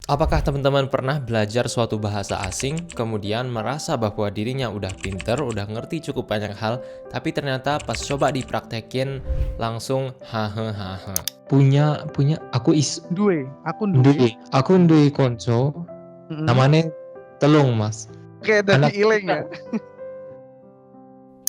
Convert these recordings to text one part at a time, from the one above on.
Apakah teman-teman pernah belajar suatu bahasa asing, kemudian merasa bahwa dirinya udah pinter, udah ngerti cukup banyak hal, tapi ternyata pas coba dipraktekin langsung hahaha. punya Aku duwe konco namanya Telung Mas. kayak tadi Anak ileng ya.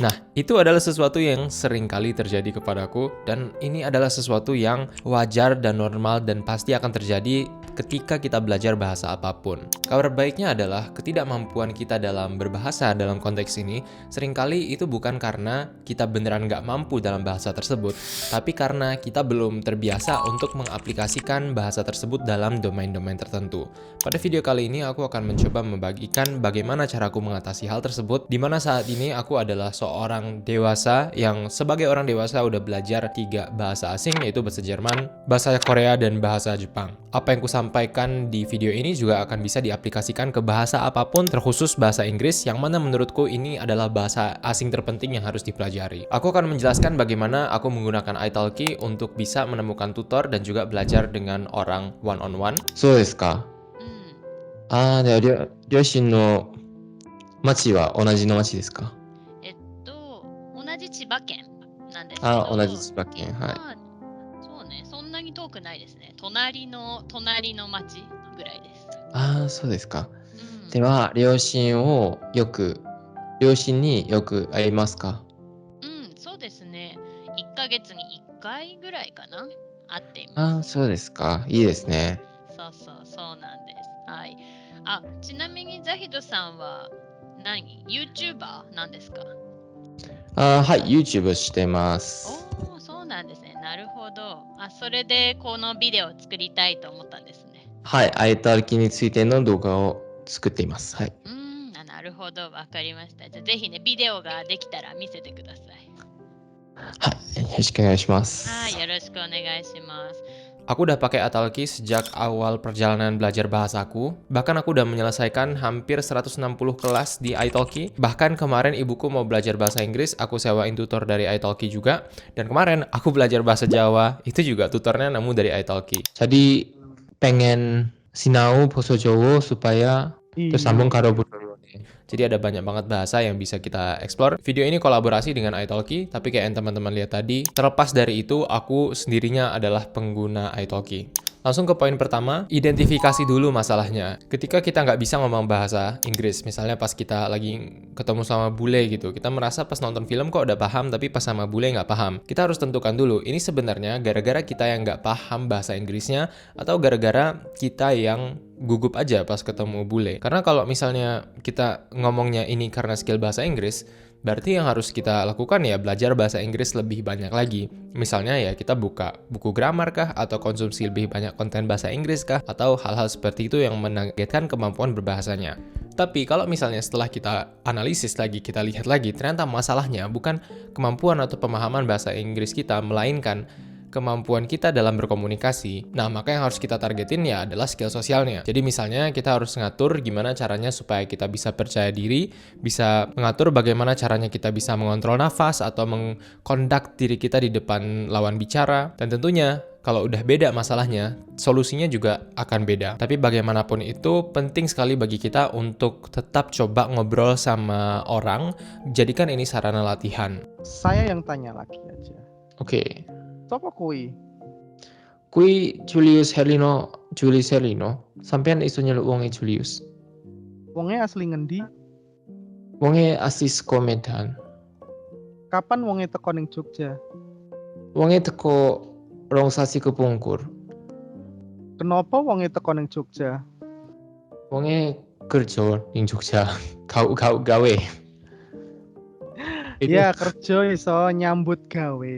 Nah, itu adalah sesuatu yang sering kali terjadi kepadaku, dan ini adalah sesuatu yang wajar dan normal dan pasti akan terjadi ketika kita belajar bahasa apapun. Kabar baiknya adalah ketidakmampuan kita dalam berbahasa dalam konteks ini seringkali itu bukan karena kita beneran nggak mampu dalam bahasa tersebut, tapi karena kita belum terbiasa untuk mengaplikasikan bahasa tersebut dalam domain-domain tertentu. Pada video kali ini aku akan mencoba membagikan bagaimana caraku mengatasi hal tersebut, di mana saat ini aku adalah seorang dewasa yang sebagai orang dewasa udah belajar 3 bahasa asing, yaitu bahasa Jerman, bahasa Korea, dan bahasa Jepang. Apa yang kusampaikan di video ini juga akan bisa diaplikasikan ke bahasa apapun, terkhusus bahasa Inggris, yang mana menurutku ini adalah bahasa asing terpenting yang harus dipelajari. Aku akan menjelaskan bagaimana aku menggunakan italki untuk bisa menemukan tutor dan juga belajar dengan orang one on one. そうですか。では両親の町は同じの町ですか？同じ千葉県なんですけど。同じ千葉県。はい。そうね、そんなに遠くないですね。隣の町ぐらいです。そうですか。では両親によく会いますか？そうですね。1ヶ月に1回ぐらいかな。会っています。そうですか。いいですね。そうなんです。はい。ちなみにザヒドさんはYouTuber なんですか？はい、YouTube してます。そうなんですね。なるほど。それでこのビデオを作りたいと思ったんですね。はい、italkiについての動画を作っています。はい。なるほど、わかりました。じゃあぜひね、ビデオができたら見せてください。はい、よろしくお願いします。よろしくお願いします。Aku udah pakai italki sejak awal perjalanan belajar bahasaku. Bahkan aku udah menyelesaikan hampir 160 kelas di italki. Bahkan kemarin ibuku mau belajar bahasa Inggris, aku sewain tutor dari italki juga. Dan kemarin aku belajar bahasa Jawa, itu juga tutornya nemu dari italki. Jadi pengen sinau basa Jawa supaya tersambung karo budaya. Jadi ada banyak banget bahasa yang bisa kita explore. Video ini kolaborasi dengan italki, tapi kayak yang teman-teman lihat tadi, terlepas dari itu, aku sendirinya adalah pengguna italki. Langsung ke poin pertama, identifikasi dulu masalahnya. Ketika kita nggak bisa ngomong bahasa Inggris, misalnya pas kita lagi ketemu sama bule gitu, kita merasa pas nonton film kok udah paham, tapi pas sama bule nggak paham. Kita harus tentukan dulu, ini sebenarnya gara-gara kita yang nggak paham bahasa Inggrisnya, atau gara-gara kita yang gugup aja pas ketemu bule. Karena kalau misalnya kita ngomongnya ini karena skill bahasa Inggris, berarti yang harus kita lakukan ya belajar bahasa Inggris lebih banyak lagi. Misalnya ya kita buka buku grammar kah, atau konsumsi lebih banyak konten bahasa Inggris kah, atau hal-hal seperti itu yang menargetkan kemampuan berbahasanya. Tapi kalau misalnya setelah kita analisis lagi, kita lihat lagi, ternyata masalahnya bukan kemampuan atau pemahaman bahasa Inggris kita, melainkan kemampuan kita dalam berkomunikasi. Nah, maka yang harus kita targetin ya adalah skill sosialnya. Jadi misalnya kita harus ngatur gimana caranya supaya kita bisa percaya diri, bisa mengatur bagaimana caranya kita bisa mengontrol nafas atau mengkondak diri kita di depan lawan bicara. Dan tentunya kalau udah beda masalahnya, solusinya juga akan beda. Tapi bagaimanapun itu penting sekali bagi kita untuk tetap coba ngobrol sama orang, jadikan ini sarana latihan. Saya yang tanya lagi aja. Oke. Siapa kui? Kui Julius Helino. Sampean iso nyeluk wonge Julius. Wonge asli ngendi? Wonge asli saka Medan. Kapan wonge teko ning Jogja? Wonge teko rong sasi kepungkur. Kenapa wonge teko ning Jogja? Wonge kerja ning Jogja. Gawe. Iya, kerja iso nyambut gawe.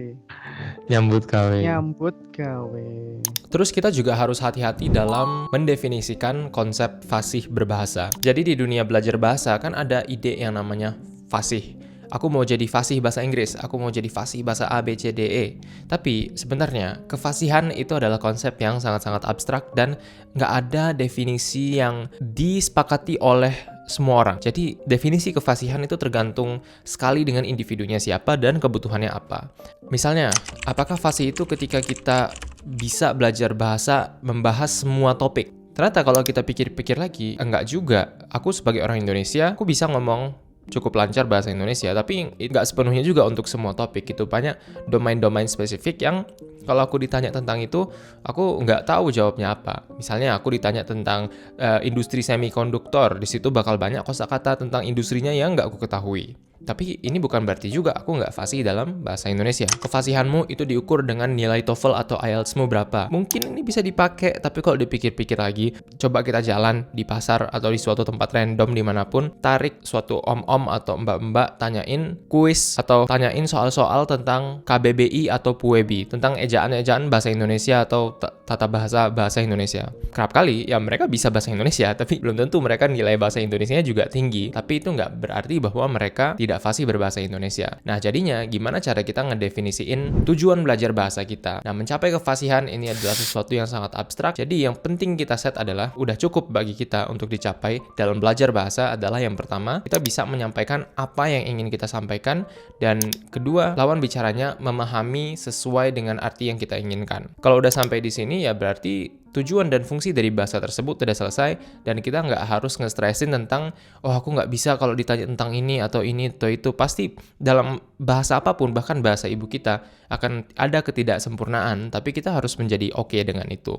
Terus kita juga harus hati-hati dalam mendefinisikan konsep fasih berbahasa. Jadi di dunia belajar bahasa kan ada ide yang namanya fasih. Aku mau jadi fasih bahasa Inggris, aku mau jadi fasih bahasa A, B, C, D, E. Tapi sebenarnya kefasihan itu adalah konsep yang sangat-sangat abstrak dan nggak ada definisi yang disepakati oleh semua orang. Jadi definisi kefasihan itu tergantung sekali dengan individunya siapa dan kebutuhannya apa. Misalnya, apakah fasih itu ketika kita bisa belajar bahasa membahas semua topik? ternyata kalau kita pikir-pikir lagi, enggak juga. Aku sebagai orang Indonesia, aku bisa ngomong cukup lancar bahasa Indonesia, tapi nggak sepenuhnya juga untuk semua topik. Itu banyak domain-domain spesifik yang kalau aku ditanya tentang itu, aku nggak tahu jawabnya apa. Misalnya aku ditanya tentang industri semikonduktor, di situ bakal banyak kosakata tentang industrinya yang nggak aku ketahui. Tapi ini bukan berarti juga aku nggak fasih dalam bahasa Indonesia. Kefasihanmu itu diukur dengan nilai TOEFL atau IELTS-mu berapa. Mungkin ini bisa dipakai, tapi kalau dipikir-pikir lagi, coba kita jalan di pasar atau di suatu tempat random dimanapun, tarik suatu om-om atau mbak-mbak, tanyain kuis atau tanyain soal-soal tentang KBBI atau PUEBI, tentang ejaan-ejaan bahasa Indonesia atau tata bahasa Indonesia. Kerap kali ya mereka bisa bahasa Indonesia, tapi belum tentu mereka nilai bahasa Indonesianya juga tinggi. Tapi itu nggak berarti bahwa mereka tidak fasih berbahasa Indonesia. Nah, jadinya gimana cara kita ngedefinisiin tujuan belajar bahasa kita? Nah, mencapai kefasihan ini adalah sesuatu yang sangat abstrak. Jadi yang penting kita set adalah udah cukup bagi kita untuk dicapai dalam belajar bahasa adalah yang pertama, kita bisa menyampaikan apa yang ingin kita sampaikan, dan kedua, lawan bicaranya memahami sesuai dengan arti yang kita inginkan. Kalau udah sampai di sini ya berarti tujuan dan fungsi dari bahasa tersebut sudah selesai, dan kita nggak harus nge-stressin tentang oh aku nggak bisa kalau ditanya tentang ini atau itu. Pasti dalam bahasa apapun, bahkan bahasa ibu kita, akan ada ketidaksempurnaan, tapi kita harus menjadi oke dengan itu.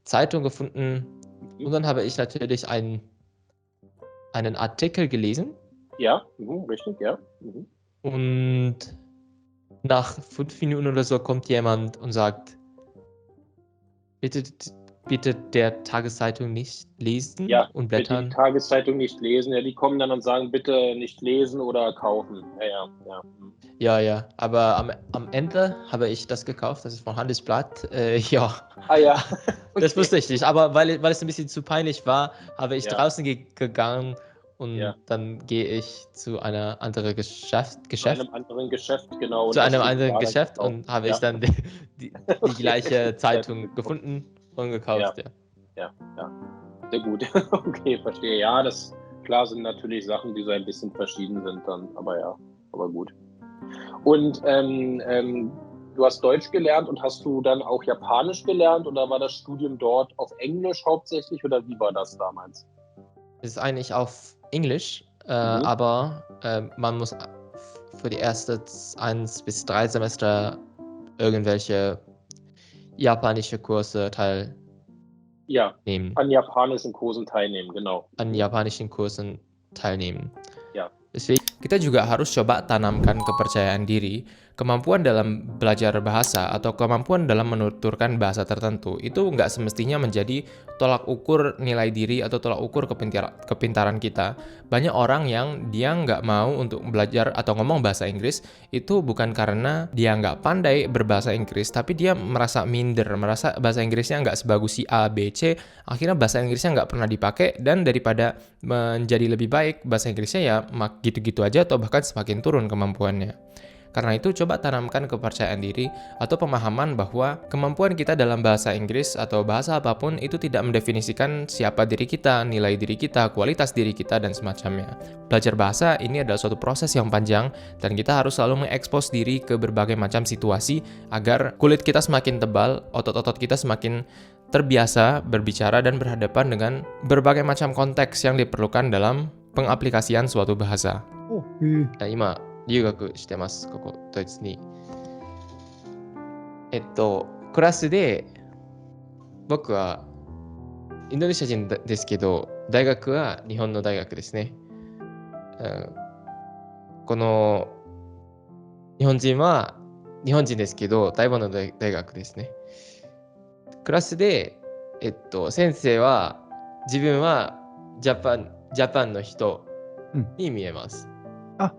Zeitung gefunden und dann habe ich natürlich einen Artikel gelesen Ja, richtig, ja. und nach 5 Minuten oder so kommt jemand und sagt, bitte der Tageszeitung nicht lesen Ja, und bitte die blättern. Tageszeitung nicht lesen. Ja, die kommen dann und sagen, bitte nicht lesen oder kaufen. Ja. Ja, aber am Ende habe ich das gekauft, das ist von Handelsblatt. Ja, Ah ja. das wusste ich nicht, aber weil es ein bisschen zu peinlich war, habe ich Ja. draußen gegangen und Ja. dann gehe ich zu einer anderen Geschäft, Zu einem anderen Geschäft, genau. Und zu das einem steht anderen da Geschäft drauf. und habe Ja. ich dann die gleiche Zeitung gefunden und gekauft. Ja. Sehr gut. Okay, verstehe. Ja, das klar sind natürlich Sachen, die so ein bisschen verschieden sind dann, aber gut. Und du hast Deutsch gelernt und hast du dann auch Japanisch gelernt oder war das Studium dort auf Englisch hauptsächlich oder wie war das damals? Es ist eigentlich auf Englisch, aber man muss für die ersten 1 bis 3 Semester irgendwelche japanische Kurse teilnehmen. Ja, an japanischen Kursen teilnehmen, genau. An japanischen Kursen teilnehmen. Ja. Deswegen Kita juga harus coba tanamkan kepercayaan diri, kemampuan dalam belajar bahasa, atau kemampuan dalam menuturkan bahasa tertentu. Itu nggak semestinya menjadi tolak ukur nilai diri atau tolak ukur kepintaran kita. Banyak orang yang dia nggak mau untuk belajar atau ngomong bahasa Inggris, itu bukan karena dia nggak pandai berbahasa Inggris, tapi dia merasa minder, merasa bahasa Inggrisnya nggak sebagus si A, B, C, akhirnya bahasa Inggrisnya nggak pernah dipakai, dan daripada menjadi lebih baik, bahasa Inggrisnya ya gitu-gitu aja atau bahkan semakin turun kemampuannya. Karena itu coba tanamkan kepercayaan diri atau pemahaman bahwa kemampuan kita dalam bahasa Inggris atau bahasa apapun itu tidak mendefinisikan siapa diri kita, nilai diri kita, kualitas diri kita, dan semacamnya. Belajar bahasa ini adalah suatu proses yang panjang, dan kita harus selalu mengekspos diri ke berbagai macam situasi agar kulit kita semakin tebal, otot-otot kita semakin terbiasa berbicara dan berhadapan dengan berbagai macam konteks yang diperlukan dalam pengaplikasian suatu bahasa. 今留学してます、ここドイツに。クラスで僕はインドネシア人ですけど、大学は日本の大学ですね。この日本人は日本人ですけど、台湾の大学ですね。クラスで、先生は自分はジャパンの人に見えます。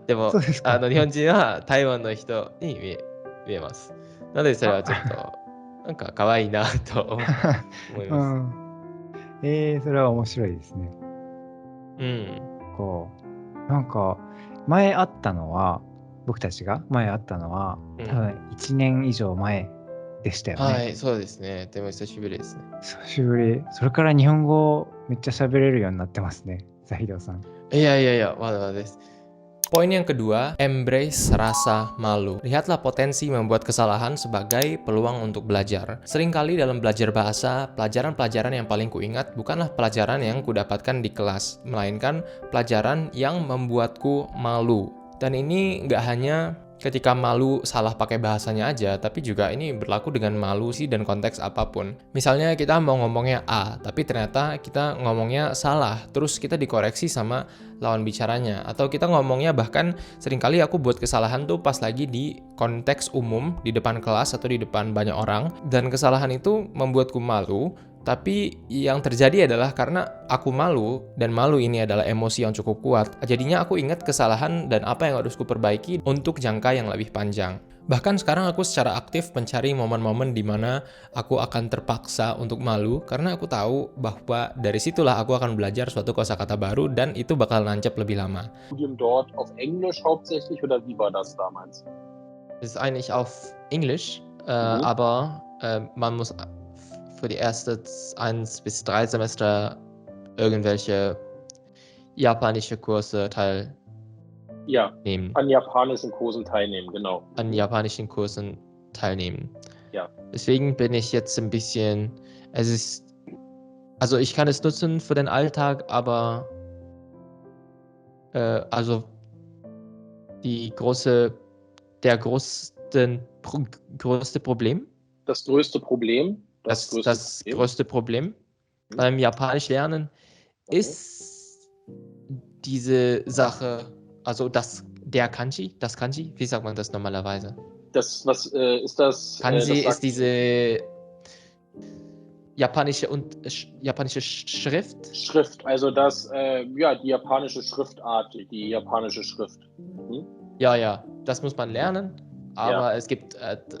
でもそうですか。日本人は台湾の人に見えます。なのでそれはちょっとなんか可愛いなと思います。それは面白いですね。うん。なんか前あったのは、僕たちが前あったのは、多分1年以上前でしたよね。はい、そうですね。でも久しぶりですね。久しぶり。それから日本語めっちゃ喋れるようになってますね、ザヒドさん。いや、まだまだです。Poin yang kedua, embrace rasa malu. Lihatlah potensi membuat kesalahan sebagai peluang untuk belajar. Seringkali dalam belajar bahasa, pelajaran-pelajaran yang paling kuingat bukanlah pelajaran yang kudapatkan di kelas, melainkan pelajaran yang membuatku malu. Dan ini nggak hanya ketika malu salah pakai bahasanya aja, tapi juga ini berlaku dengan malu sih dan konteks apapun. Misalnya kita mau ngomongnya A, tapi ternyata kita ngomongnya salah, terus kita dikoreksi sama lawan bicaranya. Atau kita ngomongnya bahkan seringkali aku buat kesalahan tuh pas lagi di konteks umum, di depan kelas atau di depan banyak orang, dan kesalahan itu membuatku malu. Tapi yang terjadi adalah karena aku malu, dan malu ini adalah emosi yang cukup kuat. Jadinya aku ingat kesalahan dan apa yang harus kuperbaiki untuk jangka yang lebih panjang. Bahkan sekarang aku secara aktif mencari momen-momen di mana aku akan terpaksa untuk malu, karena aku tahu bahwa dari situlah aku akan belajar suatu kosakata baru dan itu bakal nancep lebih lama. Studium dort auf Englisch hauptsächlich oder wie war das damals? Es ist eigentlich auf Englisch, aber man muss für die ersten 1 bis 3 Semester irgendwelche japanische Kurse teilnehmen. Ja, an japanischen Kursen teilnehmen, genau. An japanischen Kursen teilnehmen. Ja. Deswegen bin ich jetzt ein bisschen, also ich kann es nutzen für den Alltag, aber also der größte Problem? Das größte Problem? Das größte Problem beim Japanisch lernen ist diese Sache, also das Kanji, wie sagt man das normalerweise? Was ist das? Kanji ist diese japanische Schrift. Schrift, also die japanische Schriftart, die japanische Schrift. Ja, das muss man lernen, aber es gibt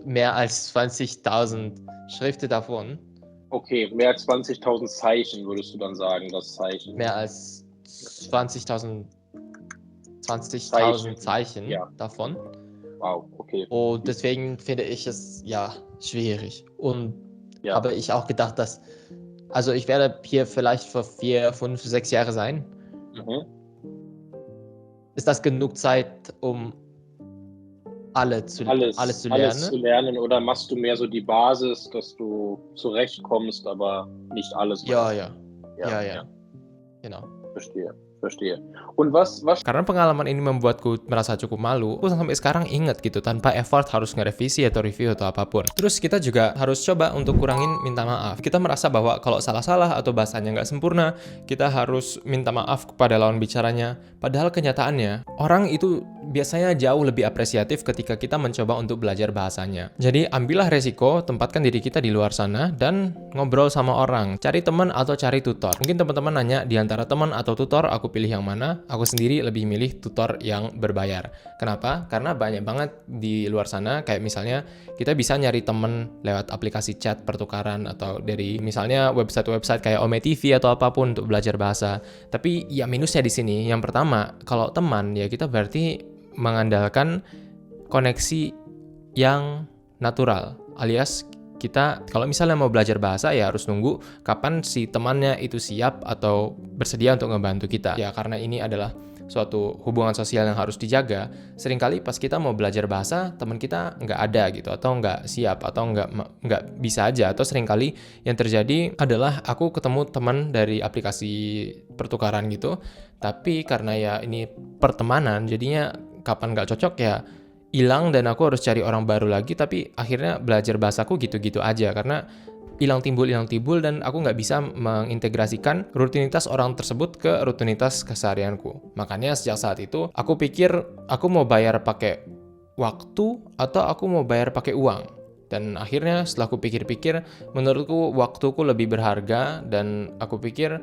mehr als 20.000 Schriften davon. Okay, mehr als 20.000 Zeichen würdest du dann sagen, das Zeichen. Mehr als 20.000 Zeichen davon. Wow, okay. Und deswegen finde ich es schwierig. Und habe ich auch gedacht, also ich werde hier vielleicht für 4, 5, 6 Jahre sein. Ist das genug Zeit, um alles zu lernen? Alles zu lernen, oder machst du mehr so die Basis, dass du zurechtkommst, aber nicht alles? Ja. Genau. Verstehe. Und was? Karena pengalaman ini membuatku merasa cukup malu, aku sampai sekarang inget gitu, tanpa effort harus ngerevisi atau review atau apapun. Terus kita juga harus coba untuk kurangin minta maaf. Kita merasa bahwa kalau salah-salah atau bahasanya nggak sempurna, kita harus minta maaf kepada lawan bicaranya. Padahal kenyataannya, orang itu biasanya jauh lebih apresiatif ketika kita mencoba untuk belajar bahasanya. Jadi ambillah resiko, tempatkan diri kita di luar sana, dan ngobrol sama orang. Cari teman atau cari tutor. Mungkin teman-teman nanya, di antara teman atau tutor, aku pilih yang mana? Aku sendiri lebih milih tutor yang berbayar. Kenapa? Karena banyak banget di luar sana, kayak misalnya kita bisa nyari temen lewat aplikasi chat pertukaran atau dari misalnya website-website kayak Ome TV atau apapun untuk belajar bahasa. Tapi ya minusnya di sini, yang pertama, kalau teman ya kita berarti mengandalkan koneksi yang natural, alias kita kalau misalnya mau belajar bahasa ya harus nunggu kapan si temannya itu siap atau bersedia untuk ngebantu kita. Ya karena ini adalah suatu hubungan sosial yang harus dijaga. Seringkali pas kita mau belajar bahasa, teman kita nggak ada gitu, atau nggak siap, atau nggak bisa aja. Atau seringkali yang terjadi adalah aku ketemu teman dari aplikasi pertukaran gitu, tapi karena ya ini pertemanan, jadinya kapan nggak cocok ya hilang dan aku harus cari orang baru lagi, tapi akhirnya belajar bahasaku gitu-gitu aja karena hilang timbul dan aku nggak bisa mengintegrasikan rutinitas orang tersebut ke rutinitas keseharianku. Makanya sejak saat itu aku pikir aku mau bayar pakai waktu atau aku mau bayar pakai uang. Dan akhirnya setelah aku pikir-pikir, menurutku waktuku lebih berharga dan aku pikir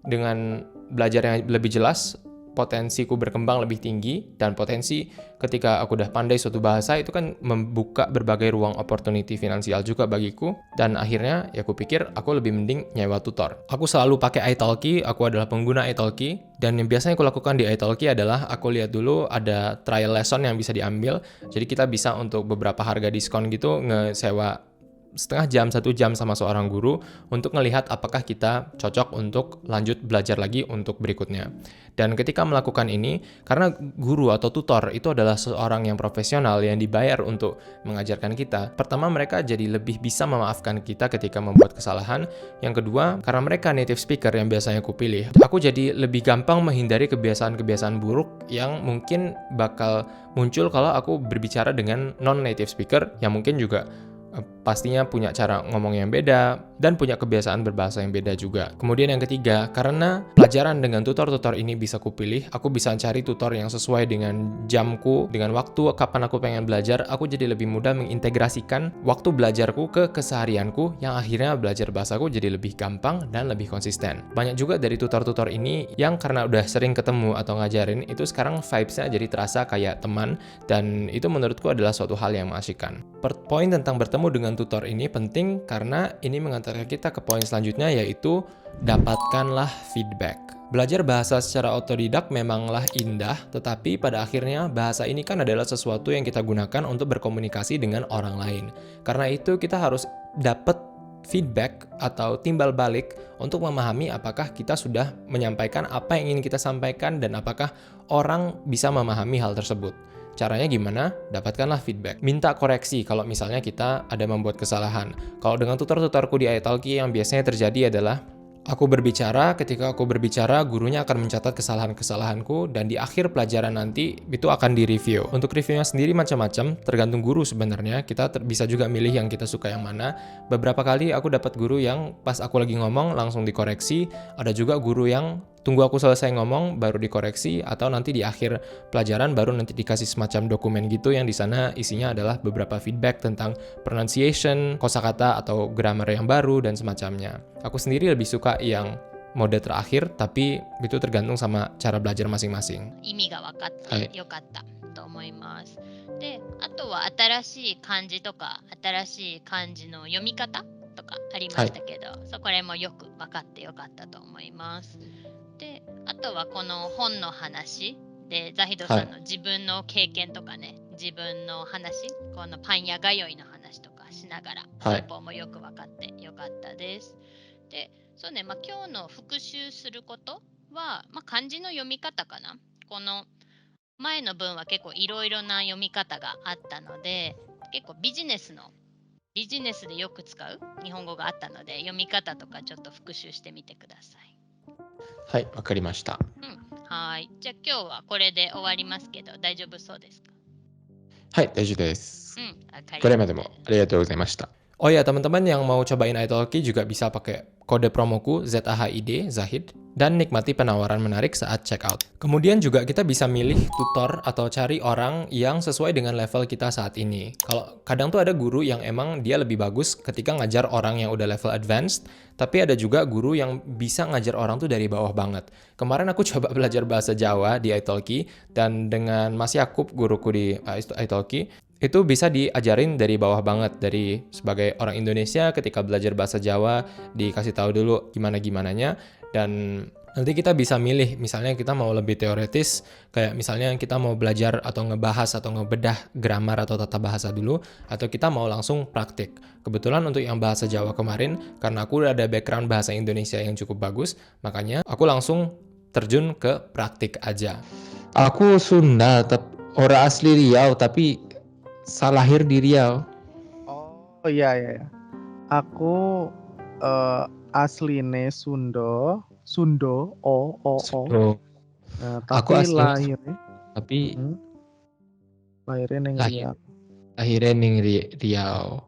dengan belajar yang lebih jelas, potensiku berkembang lebih tinggi, dan potensi ketika aku udah pandai suatu bahasa itu kan membuka berbagai ruang opportunity finansial juga bagiku. Dan akhirnya ya aku pikir aku lebih mending nyewa tutor. Aku selalu pakai italki, aku adalah pengguna italki, dan yang biasanya aku lakukan di italki adalah aku lihat dulu ada trial lesson yang bisa diambil. Jadi kita bisa untuk beberapa harga diskon gitu ngesewa setengah jam, 1 jam sama seorang guru untuk ngelihat apakah kita cocok untuk lanjut belajar lagi untuk berikutnya. Dan ketika melakukan ini, karena guru atau tutor itu adalah seorang yang profesional yang dibayar untuk mengajarkan kita, pertama mereka jadi lebih bisa memaafkan kita ketika membuat kesalahan. Yang kedua, karena mereka native speaker yang biasanya aku pilih, aku jadi lebih gampang menghindari kebiasaan-kebiasaan buruk yang mungkin bakal muncul kalau aku berbicara dengan non-native speaker yang mungkin juga pastinya punya cara ngomong yang beda dan punya kebiasaan berbahasa yang beda juga. Kemudian yang ketiga, karena pelajaran dengan tutor-tutor ini bisa kupilih, aku bisa cari tutor yang sesuai dengan jamku, dengan waktu kapan aku pengen belajar, aku jadi lebih mudah mengintegrasikan waktu belajarku ke keseharianku yang akhirnya belajar bahasaku jadi lebih gampang dan lebih konsisten. Banyak juga dari tutor-tutor ini yang karena udah sering ketemu atau ngajarin, itu sekarang vibes-nya jadi terasa kayak teman dan itu menurutku adalah suatu hal yang mengasyikkan. Poin tentang bertemu dengan tutor ini penting karena ini mengantarkan kita ke poin selanjutnya, yaitu dapatkanlah feedback. Belajar bahasa secara otodidak memanglah indah, tetapi pada akhirnya bahasa ini kan adalah sesuatu yang kita gunakan untuk berkomunikasi dengan orang lain. Karena itu kita harus dapat feedback atau timbal balik untuk memahami apakah kita sudah menyampaikan apa yang ingin kita sampaikan dan apakah orang bisa memahami hal tersebut. Caranya gimana? Dapatkanlah feedback. Minta koreksi kalau misalnya kita ada membuat kesalahan. Kalau dengan tutor-tutorku di italki yang biasanya terjadi adalah ketika aku berbicara, gurunya akan mencatat kesalahan-kesalahanku dan di akhir pelajaran nanti itu akan direview. Untuk reviewnya sendiri macam-macam, tergantung guru sebenarnya. Kita bisa juga milih yang kita suka yang mana. Beberapa kali aku dapat guru yang pas aku lagi ngomong langsung dikoreksi. Ada juga guru yang tunggu aku selesai ngomong baru dikoreksi, atau nanti di akhir pelajaran baru nanti dikasih semacam dokumen gitu yang di sana isinya adalah beberapa feedback tentang pronunciation, kosakata atau grammar yang baru dan semacamnya. Aku sendiri lebih suka yang mode terakhir, tapi itu tergantung sama cara belajar masing-masing. 意味が分かっはいてよかったと思います。で、あとは新しい漢字とか新しい漢字の読み方とかありましたけど、そこらもよく分かってよかったと思います。で、あとはこの本の話でザヒドさんの自分の経験とかね、自分の話、このパン屋通いの話とかしながら、はい文法もよく分かってよかったです。で、そうね、今日の復習することは、漢字の読み方かな。この前の文は結構いろいろな読み方があったので、結構ビジネスでよく使う日本語があったので、読み方とかちょっと復習してみてください。はい、わかりました。はい。じゃあ今日はこれで終わりますけど、大丈夫そうですか？はい、大丈夫です。わかりました。これまでもありがとうございました。Oh ya, teman-teman yang mau cobain italki juga bisa pakai kode promoku ZAHID, Zahid, dan nikmati penawaran menarik saat check out. Kemudian juga kita bisa milih tutor atau cari orang yang sesuai dengan level kita saat ini. Kalau kadang tuh ada guru yang emang dia lebih bagus ketika ngajar orang yang udah level advanced, tapi ada juga guru yang bisa ngajar orang tuh dari bawah banget. Kemarin aku coba belajar bahasa Jawa di italki, dan dengan Mas Yakub, guruku di italki, itu bisa diajarin dari bawah banget, dari sebagai orang Indonesia ketika belajar bahasa Jawa dikasih tahu dulu gimana-gimananya, dan nanti kita bisa milih, misalnya kita mau lebih teoretis, kayak misalnya kita mau belajar atau ngebahas atau ngebedah grammar atau tata bahasa dulu, atau kita mau langsung praktik. Kebetulan untuk yang bahasa Jawa kemarin, karena aku udah ada background bahasa Indonesia yang cukup bagus, makanya aku langsung terjun ke praktik aja. Aku Sunda, orang asli Riau, tapi saya lahir di Riau. Oh iya. Aku asline Sundo, O. Nah, tapi Aku asli, lahirnya tapi lahirnya neng lahir- Riau. akhirnya ning Riau.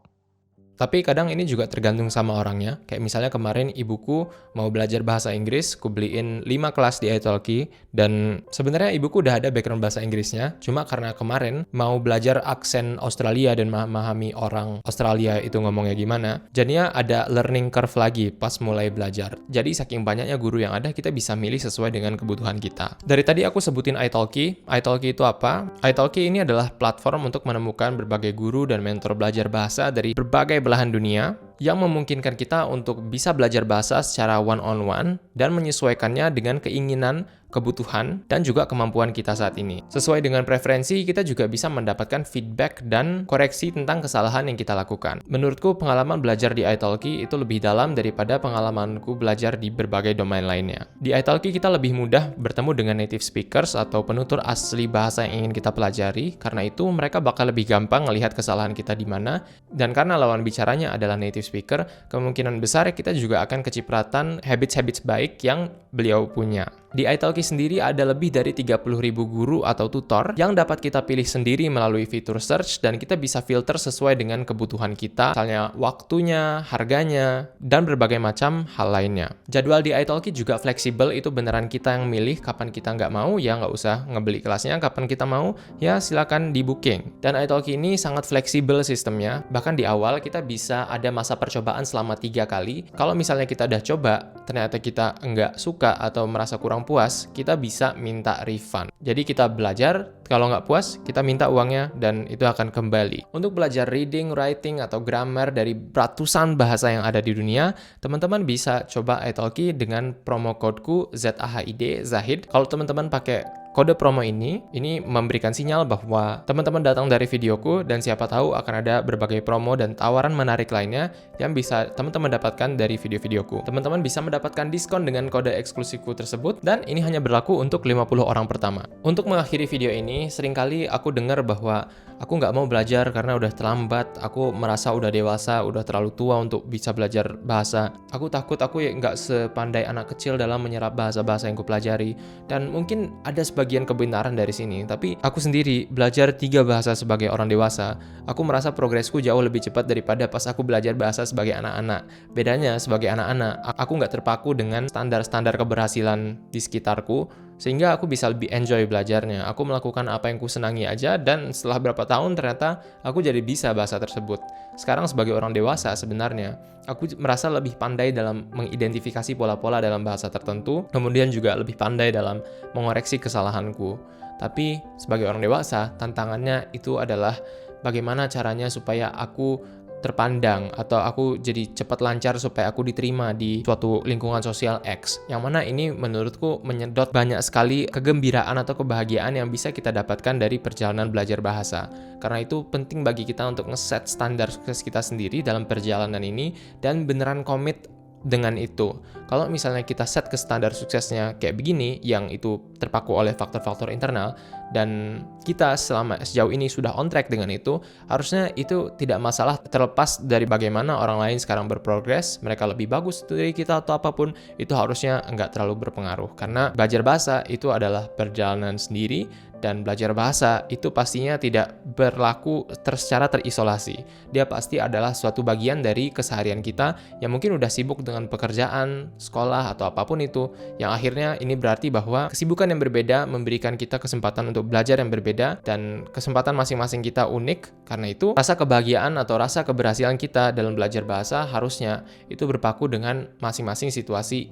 Tapi kadang ini juga tergantung sama orangnya. Kayak misalnya kemarin ibuku mau belajar bahasa Inggris, ku beliin 5 kelas di italki, dan sebenarnya ibuku udah ada background bahasa Inggrisnya, cuma karena kemarin mau belajar aksen Australia dan memahami orang Australia itu ngomongnya gimana, jadinya ada learning curve lagi pas mulai belajar. Jadi saking banyaknya guru yang ada, kita bisa milih sesuai dengan kebutuhan kita. Dari tadi aku sebutin italki. Italki itu apa? Italki ini adalah platform untuk menemukan berbagai guru dan mentor belajar bahasa dari berbagai belahan dunia. yang memungkinkan kita untuk bisa belajar bahasa secara one-on-one dan menyesuaikannya dengan keinginan, kebutuhan, dan juga kemampuan kita saat ini. Sesuai dengan preferensi, kita juga bisa mendapatkan feedback dan koreksi tentang kesalahan yang kita lakukan. Menurutku, pengalaman belajar di italki itu lebih dalam daripada pengalamanku belajar di berbagai domain lainnya. Di italki kita lebih mudah bertemu dengan native speakers atau penutur asli bahasa yang ingin kita pelajari, karena itu mereka bakal lebih gampang melihat kesalahan kita di mana, dan karena lawan bicaranya adalah native speaker, kemungkinan besar kita juga akan kecipratan habits-habits baik yang beliau punya. Di italki sendiri ada lebih dari 30.000 guru atau tutor yang dapat kita pilih sendiri melalui fitur search, dan kita bisa filter sesuai dengan kebutuhan kita, misalnya waktunya, harganya, dan berbagai macam hal lainnya. Jadwal di italki juga fleksibel, itu beneran kita yang milih kapan kita nggak mau, ya nggak usah ngebeli kelasnya, kapan kita mau, ya silakan di booking. Dan italki ini sangat fleksibel sistemnya, bahkan di awal kita bisa ada masa percobaan selama 3 kali. Kalau misalnya kita udah coba, ternyata kita nggak suka atau merasa kurang puas, kita bisa minta refund. Jadi kita belajar, kalau nggak puas, kita minta uangnya dan itu akan kembali. Untuk belajar reading, writing, atau grammar dari ratusan bahasa yang ada di dunia, teman-teman bisa coba italki dengan promo codeku ZAHID, Zahid. Kalau teman-teman pakai kode promo ini memberikan sinyal bahwa teman-teman datang dari videoku, dan siapa tahu akan ada berbagai promo dan tawaran menarik lainnya yang bisa teman-teman dapatkan dari video-videoku. Teman-teman bisa mendapatkan diskon dengan kode eksklusifku tersebut, dan ini hanya berlaku untuk 50 orang pertama. Untuk mengakhiri video ini, seringkali aku dengar bahwa aku nggak mau belajar karena udah terlambat, aku merasa udah dewasa, udah terlalu tua untuk bisa belajar bahasa. Aku takut aku nggak sepandai anak kecil dalam menyerap bahasa-bahasa yang kupelajari, dan mungkin ada sebagian kebenaran dari sini, tapi aku sendiri belajar 3 bahasa sebagai orang dewasa, aku merasa progresku jauh lebih cepat daripada pas aku belajar bahasa sebagai anak-anak. Bedanya, sebagai anak-anak, aku nggak terpaku dengan standar-standar keberhasilan di sekitarku, sehingga aku bisa lebih enjoy belajarnya. Aku melakukan apa yang ku senangi aja, dan setelah berapa tahun ternyata aku jadi bisa bahasa tersebut. Sekarang sebagai orang dewasa sebenarnya, aku merasa lebih pandai dalam mengidentifikasi pola-pola dalam bahasa tertentu, kemudian juga lebih pandai dalam mengoreksi kesalahanku. Tapi sebagai orang dewasa, tantangannya itu adalah bagaimana caranya supaya aku terpandang atau aku jadi cepat lancar supaya aku diterima di suatu lingkungan sosial X, yang mana ini menurutku menyedot banyak sekali kegembiraan atau kebahagiaan yang bisa kita dapatkan dari perjalanan belajar bahasa. Karena itu penting bagi kita untuk ngeset standar sukses kita sendiri dalam perjalanan ini dan beneran komit dengan itu. Kalau misalnya kita set ke standar suksesnya kayak begini, yang itu terpaku oleh faktor-faktor internal, dan kita sejauh ini sudah on track dengan itu, harusnya itu tidak masalah, terlepas dari bagaimana orang lain sekarang berprogres, mereka lebih bagus dari kita atau apapun, itu harusnya nggak terlalu berpengaruh. Karena belajar bahasa itu adalah perjalanan sendiri, dan belajar bahasa itu pastinya tidak berlaku secara terisolasi. Dia pasti adalah suatu bagian dari keseharian kita yang mungkin udah sibuk dengan pekerjaan, sekolah, atau apapun itu, yang akhirnya ini berarti bahwa kesibukan yang berbeda memberikan kita kesempatan untuk belajar yang berbeda, dan kesempatan masing-masing kita unik. Karena itu, rasa kebahagiaan atau rasa keberhasilan kita dalam belajar bahasa harusnya itu berpaku dengan masing-masing situasi,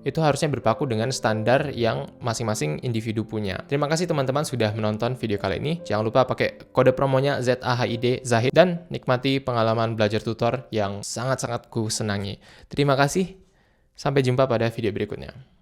itu harusnya berpaku dengan standar yang masing-masing individu punya. Terima kasih teman-teman sudah menonton video kali ini. Jangan lupa pakai kode promonya ZAHID, Zahid, dan nikmati pengalaman belajar tutor yang sangat-sangat ku senangi. Terima kasih. Sampai jumpa pada video berikutnya.